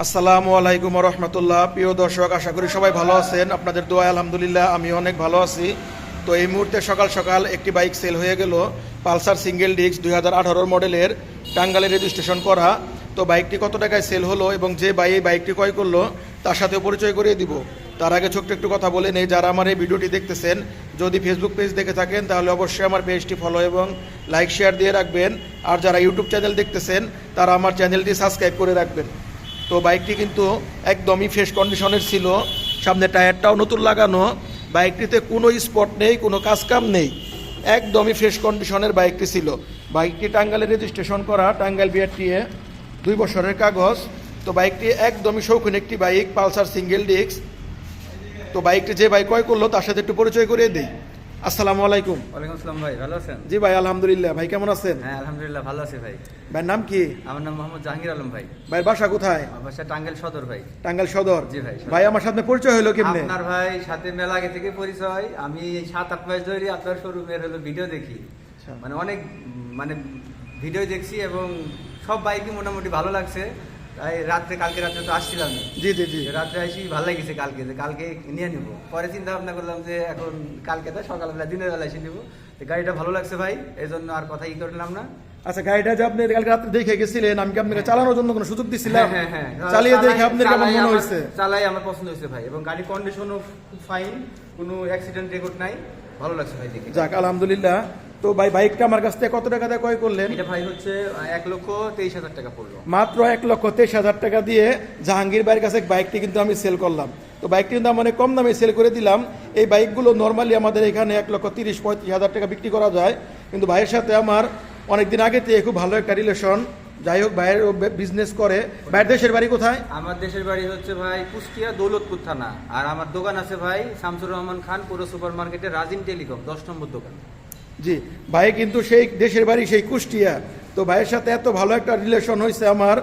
আসসালামু আলাইকুম রহমতুল্লাহ। প্রিয় দর্শক, আশা করি সবাই ভালো আছেন। আপনাদের দোয়ায় আলহামদুলিল্লাহ আমি অনেক ভালো আছি। তো এই মুহূর্তে সকাল সকাল একটি বাইক সেল হয়ে গেল, পালসার সিঙ্গেল ডিস্ক 2018 মডেলের, টাঙ্গাইলে রেজিস্ট্রেশন করা। তো বাইকটি কত টাকায় সেল হলো এবং যে এই বাইকটি ক্রয় করলো তার সাথে পরিচয় করিয়ে দিব। তার আগে ছোট্ট একটু কথা বলে নেই, যারা আমার এই ভিডিওটি দেখতেছেন যদি ফেসবুক পেজ দেখে থাকেন তাহলে অবশ্যই আমার পেজটি ফলো এবং লাইক শেয়ার দিয়ে রাখবেন। আর যারা ইউটিউব চ্যানেল দেখতেছেন তারা আমার চ্যানেলটি সাবস্ক্রাইব করে রাখবেন। তো বাইকটি কিন্তু একদমই ফ্রেশ কন্ডিশনের ছিল, সামনে টায়ারটাও নতুন লাগানো, বাইকটিতে কোনো স্পট নেই, কোনো কাজকাম নেই, একদমই ফ্রেশ কন্ডিশনের বাইকটি ছিল। বাইকটি টাঙ্গাইলে রেজিস্ট্রেশন করা, টাঙ্গাইল বিআরটিএ, 2 বছরের কাগজ। তো বাইকটি একদমই শৌখিন একটি বাইক, পালসার সিঙ্গেল ডিস্ক। তো বাইকটি যে বাইক ক্রয় করলো তার সাথে একটু পরিচয় করিয়ে দিই। আসসালামু আলাইকুম। ওয়ালাইকুম আসসালাম ভাই, ভালো আছেন? জি ভাই আলহামদুলিল্লাহ। ভাই কেমন আছেন? হ্যাঁ আলহামদুলিল্লাহ ভালো আছি ভাই। ভাইয়ের নাম কি? আমার নাম মোহাম্মদ জাহাঙ্গীর আলম ভাই। ভাইয়ের বাসা কোথায়? আমার বাসা টাঙ্গাইল সদর ভাই। টাঙ্গাইল সদর। জি ভাই। ভাই আমার সাথে পরিচয় হলো কেমনে? আপনার ভাই সাথে মেলা আগে থেকে পরিচয়। আমি 7-8 মাস ধরে আপনার শোরুমের ভিডিও দেখি, মানে অনেক ভিডিও দেখছি এবং সব বাইকই মোটামুটি ভালো লাগছে। তাই কালকে রাত্রে তো আসছিলাম। জি জি জি। রাত্রে আসি ভালো লেগেছে, কালকে নিয়ে নিব। পরে চিন্তা ভাবনা করলাম যে এখন কালকে তো সকালবেলা দিনের বেলা এসে নিব। গাড়িটা ভালো লাগছে ভাই, এই জন্য আর কথা করলাম না। আচ্ছা, গাড়িটা যে আপনি কালকে রাত্রে দেখে গেছিলেন, আমি কি আপনাকে চালানোর জন্য কোনো সুযোগ দিছিলাম? হ্যাঁ হ্যাঁ, চালিয়ে দেখে আপনার কেমন মনে হয়েছে? চালাই আমার পছন্দ হয়েছে ভাই, এবং গাড়ির কন্ডিশনও খুব ফাইন, কোনো অ্যাক্সিডেন্ট রেকর্ড নাই, ভালো লাগছে ভাই দেখে। যাক আলহামদুলিল্লাহ। তো ভাই বাইকটা আমার কাছ থেকে কত টাকা দিয়ে ক্রয় করলেন? এটা ভাই হচ্ছে 1,23,000 টাকা পড়লো। মাত্র 1,23,000 টাকা দিয়ে জাহাঙ্গীর ভাইয়ের কাছে বাইকটি কিন্তু আমি সেল করলাম। তো বাইকটি কিন্তু আমি অনেক কম দামে সেল করে দিলাম। এই বাইকগুলো নর্মালি আমাদের এখানে 1,30,000-35,000 টাকা বিক্রি করা যায়, কিন্তু ভাইয়ের সাথে আমার অনেকদিন আগে থেকে খুব ভালো একটা রিলেশন। যাই হোক, ভাইয়ের বিজনেস করে। ভাইয়ের দেশের বাড়ি কোথায়? আমার দেশের বাড়ি হচ্ছে ভাই কুষ্টিয়া, দৌলতপুর থানা। আর আমার দোকান আছে ভাই শামসুর রহমান খান পুরো সুপার মার্কেটে, রাজিম টেলিকম 10 নম্বর দোকান। জি, ভাই কিন্তু সেই দেশের বাড়ি সেই কুষ্টিয়া। তো ভাইয়ের সাথে এত ভালো একটা রিলেশন হয়েছে আমার।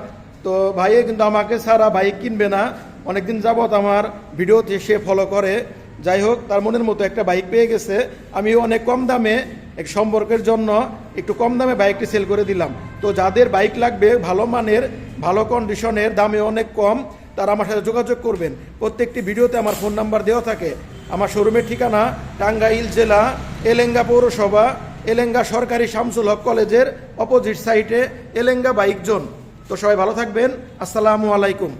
তো ভাইয়ে কিন্তু আমাকে ছাড়া বাইক কিনবে না, অনেকদিন যাবৎ আমার ভিডিওতে সে ফলো করে। যাই হোক, তার মনের মতো একটা বাইক পেয়ে গেছে। আমি অনেক কম দামে, এক সম্পর্কের জন্য একটু কম দামে বাইকটি সেল করে দিলাম। তো যাদের বাইক লাগবে ভালো মানের, ভালো কন্ডিশনের, দামে অনেক কম, তারা আমার সাথে যোগাযোগ করবেন। প্রত্যেকটি ভিডিওতে আমার ফোন নাম্বার দেওয়া থাকে। আমার শোরুমের ঠিকানা টাঙ্গাইল জেলা, এলেঙ্গা পৌরসভা, এলেঙ্গা সরকারি শামসুল হক কলেজের অপোজিট সাইডে, এলেঙ্গা বাইক জোন। তো সবাই ভালো থাকবেন। আসসালামু আলাইকুম।